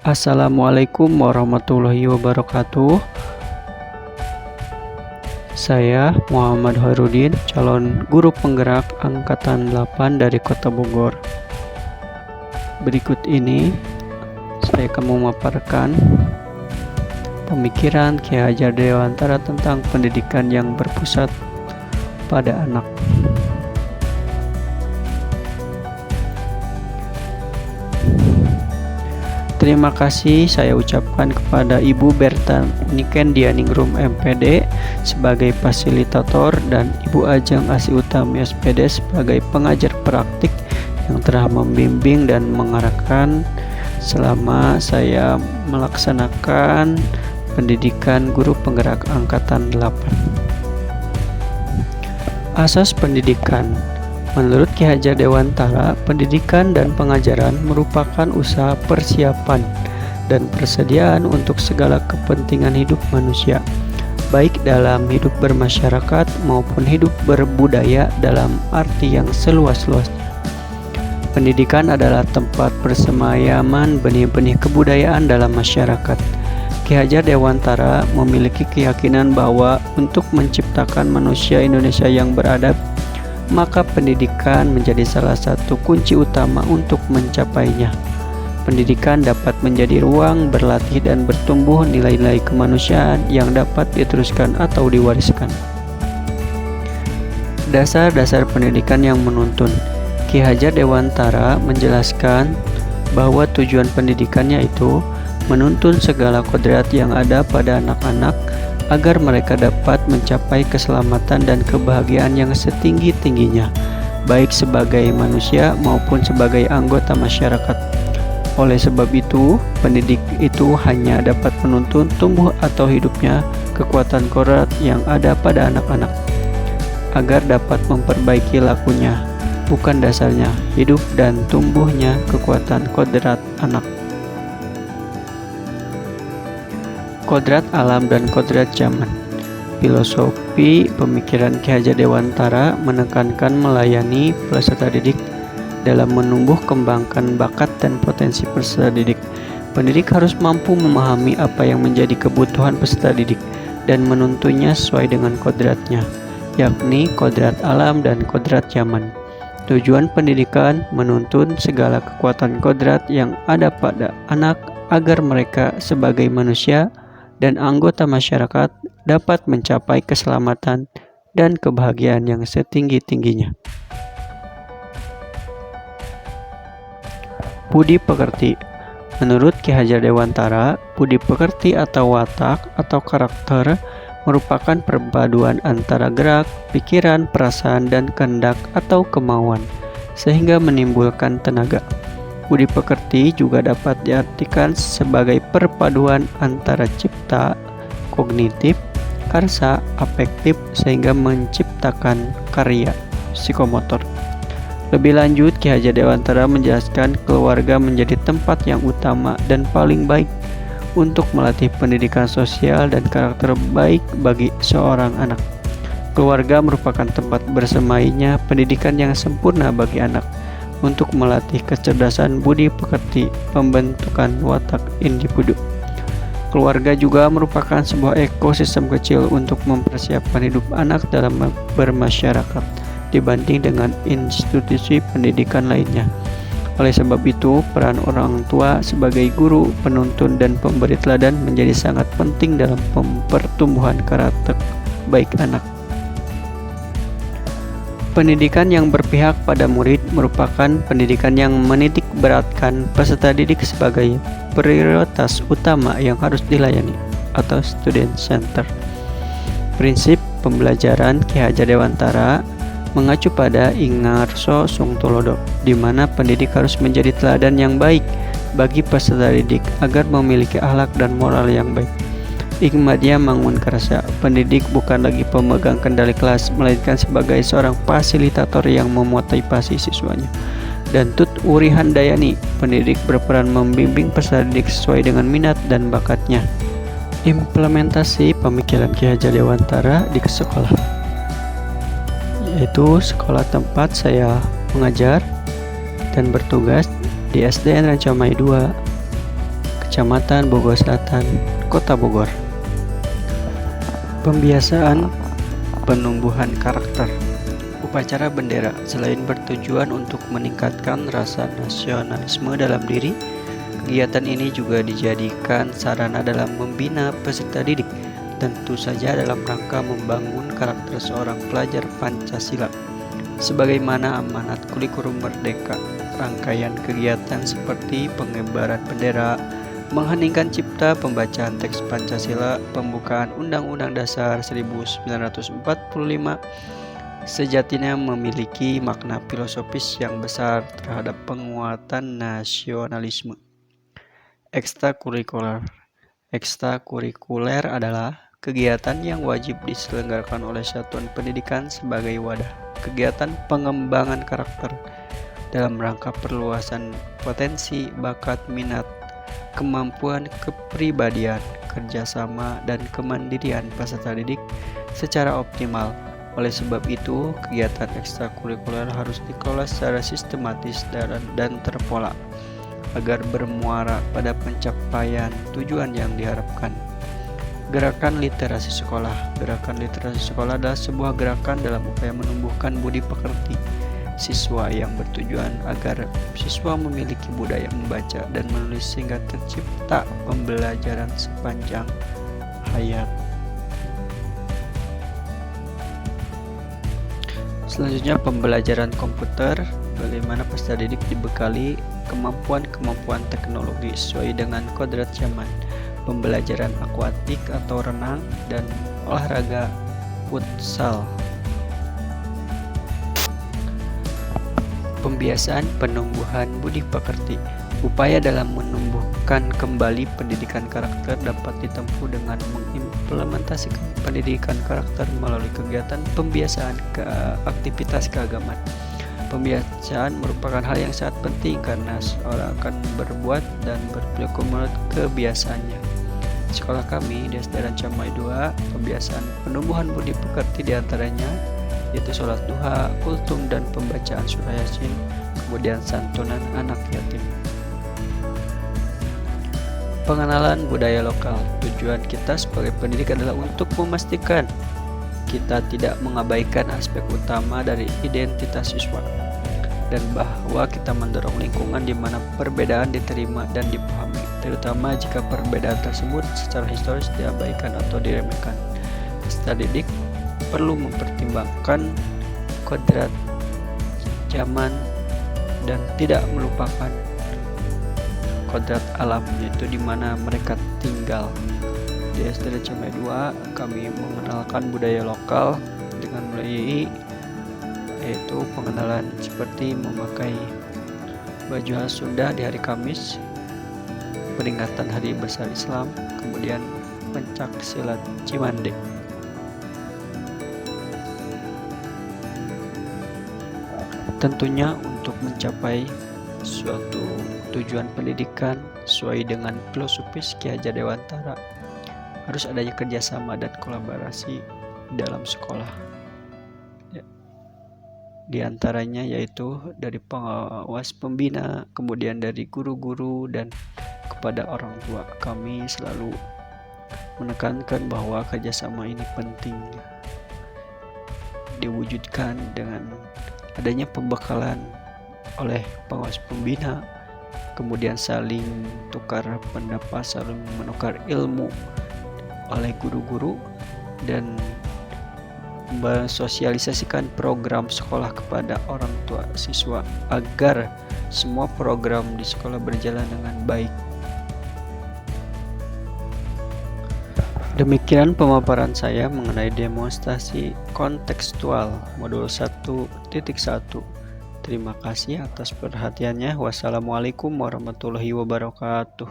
Assalamualaikum warahmatullahi wabarakatuh. Saya Muhammad Hoirudin, calon guru penggerak Angkatan 8 dari Kota Bogor. Berikut ini saya akan memaparkan pemikiran Ki Hajar Dewantara tentang pendidikan yang berpusat pada anak. Terima kasih saya ucapkan kepada Ibu Berta Niken Dianingrum MPD sebagai fasilitator dan Ibu Ajeng Asi Utami SPD sebagai pengajar praktik yang telah membimbing dan mengarahkan selama saya melaksanakan pendidikan guru penggerak Angkatan 8. Asas pendidikan. Menurut Ki Hajar Dewantara, pendidikan dan pengajaran merupakan usaha persiapan dan persediaan untuk segala kepentingan hidup manusia, baik dalam hidup bermasyarakat maupun hidup berbudaya dalam arti yang seluas-luasnya. Pendidikan adalah tempat persemayaman benih-benih kebudayaan dalam masyarakat. Ki Hajar Dewantara memiliki keyakinan bahwa untuk menciptakan manusia Indonesia yang beradab, maka pendidikan menjadi salah satu kunci utama untuk mencapainya. Pendidikan dapat menjadi ruang berlatih dan bertumbuh nilai-nilai kemanusiaan yang dapat diteruskan atau diwariskan. Dasar-dasar pendidikan yang menuntun. Ki Hajar Dewantara menjelaskan bahwa tujuan pendidikan yaitu menuntun segala kodrat yang ada pada anak-anak agar mereka dapat mencapai keselamatan dan kebahagiaan yang setinggi-tingginya, baik sebagai manusia maupun sebagai anggota masyarakat. Oleh sebab itu, pendidik itu hanya dapat menuntun tumbuh atau hidupnya kekuatan kodrat yang ada pada anak-anak, agar dapat memperbaiki lakunya, bukan dasarnya, hidup dan tumbuhnya kekuatan kodrat anak. Kodrat alam dan kodrat zaman. Filosofi pemikiran Ki Hajar Dewantara menekankan melayani peserta didik dalam menumbuh kembangkan bakat dan potensi peserta didik. Pendidik harus mampu memahami apa yang menjadi kebutuhan peserta didik dan menuntunnya sesuai dengan kodratnya, yakni kodrat alam dan kodrat zaman. Tujuan pendidikan menuntun segala kekuatan kodrat yang ada pada anak agar mereka sebagai manusia dan anggota masyarakat dapat mencapai keselamatan dan kebahagiaan yang setinggi-tingginya. Budi pekerti. Menurut Ki Hajar Dewantara, budi pekerti atau watak atau karakter merupakan perpaduan antara gerak, pikiran, perasaan, dan kehendak atau kemauan, sehingga menimbulkan tenaga. Budi pekerti juga dapat diartikan sebagai perpaduan antara cipta, kognitif, karsa, afektif sehingga menciptakan karya psikomotor. Lebih lanjut, Ki Hajar Dewantara menjelaskan keluarga menjadi tempat yang utama dan paling baik untuk melatih pendidikan sosial dan karakter baik bagi seorang anak. Keluarga merupakan tempat bersemainya pendidikan yang sempurna bagi anak, untuk melatih kecerdasan budi pekerti, pembentukan watak individu. Keluarga juga merupakan sebuah ekosistem kecil untuk mempersiapkan hidup anak dalam bermasyarakat dibanding dengan institusi pendidikan lainnya. Oleh sebab itu, peran orang tua sebagai guru, penuntun, dan pemberi teladan menjadi sangat penting dalam pertumbuhan karakter baik anak. Pendidikan yang berpihak pada murid merupakan pendidikan yang menitik beratkan peserta didik sebagai prioritas utama yang harus dilayani atau student center. Prinsip pembelajaran Ki Hajar Dewantara mengacu pada Ingarso Sungtulodo, di mana pendidik harus menjadi teladan yang baik bagi peserta didik agar memiliki akhlak dan moral yang baik. Hikmatnya Mangun Karsa, pendidik bukan lagi pemegang kendali kelas, melainkan sebagai seorang fasilitator yang memotivasi siswanya. Dan Tut Uri Handayani, pendidik berperan membimbing peserta didik sesuai dengan minat dan bakatnya. Implementasi pemikiran Ki Hajar Dewantara di sekolah, yaitu sekolah tempat saya mengajar dan bertugas di SDN Rancamai 2, Kecamatan Bogor Selatan, Kota Bogor. Pembiasaan penumbuhan karakter. Upacara bendera selain bertujuan untuk meningkatkan rasa nasionalisme dalam diri, kegiatan ini juga dijadikan sarana dalam membina peserta didik, tentu saja dalam rangka membangun karakter seorang pelajar Pancasila. Sebagaimana amanat kurikulum merdeka, rangkaian kegiatan seperti pengibaran bendera, mengheningkan cipta, pembacaan teks Pancasila, pembukaan Undang-Undang Dasar 1945, sejatinya memiliki makna filosofis yang besar terhadap penguatan nasionalisme. Ekstrakurikuler. Ekstrakurikuler adalah kegiatan yang wajib diselenggarakan oleh satuan pendidikan sebagai wadah kegiatan pengembangan karakter dalam rangka perluasan potensi, bakat, minat, kemampuan kepribadian, kerjasama, dan kemandirian peserta didik secara optimal. Oleh sebab itu, kegiatan ekstrakurikuler harus dikelola secara sistematis dan terpola agar bermuara pada pencapaian tujuan yang diharapkan. Gerakan literasi sekolah. Gerakan literasi sekolah adalah sebuah gerakan dalam upaya menumbuhkan budi pekerti siswa yang bertujuan agar siswa memiliki budaya membaca dan menulis sehingga tercipta pembelajaran sepanjang hayat. Selanjutnya, pembelajaran komputer. Bagaimana peserta didik dibekali kemampuan-kemampuan teknologi sesuai dengan kodrat zaman. Pembelajaran akuatik atau renang dan olahraga futsal. Pembiasaan penumbuhan budi pekerti. Upaya dalam menumbuhkan kembali pendidikan karakter dapat ditempuh dengan mengimplementasikan pendidikan karakter melalui kegiatan pembiasaan ke aktivitas keagamaan. Pembiasaan merupakan hal yang sangat penting karena seorang akan berbuat dan berperilaku menurut kebiasaannya. Sekolah kami di SD Ranca Mai 2, pembiasaan penumbuhan budi pekerti diantaranya yaitu sholat duha, kultum, dan pembacaan surah Yasin, kemudian santunan anak yatim. Pengenalan budaya lokal. Tujuan kita sebagai pendidik adalah untuk memastikan kita tidak mengabaikan aspek utama dari identitas siswa, dan bahwa kita mendorong lingkungan di mana perbedaan diterima dan dipahami, terutama jika perbedaan tersebut secara historis diabaikan atau diremehkan. Peserta didik perlu mempertimbangkan kodrat zaman dan tidak melupakan kodrat alam, yaitu di mana mereka tinggal. Di SD Ranca Mai 2 kami mengenalkan budaya lokal dengan mulai yaitu pengenalan seperti memakai baju khas Sunda di hari Kamis, peringatan Hari Besar Islam, kemudian pencak silat Cimande. Tentunya untuk mencapai suatu tujuan pendidikan sesuai dengan filosofis Ki Hajar Dewantara, harus adanya kerjasama dan kolaborasi dalam sekolah. Di antaranya yaitu dari pengawas pembina, kemudian dari guru-guru, dan kepada orang tua. Kami selalu menekankan bahwa kerjasama ini penting diwujudkan dengan adanya pembekalan oleh pengawas pembina, kemudian saling tukar pendapat, saling menukar ilmu oleh guru-guru, dan mensosialisasikan program sekolah kepada orang tua siswa agar semua program di sekolah berjalan dengan baik. Demikian pemaparan saya mengenai demonstrasi kontekstual modul 1.1. Terima kasih atas perhatiannya. Wassalamualaikum warahmatullahi wabarakatuh.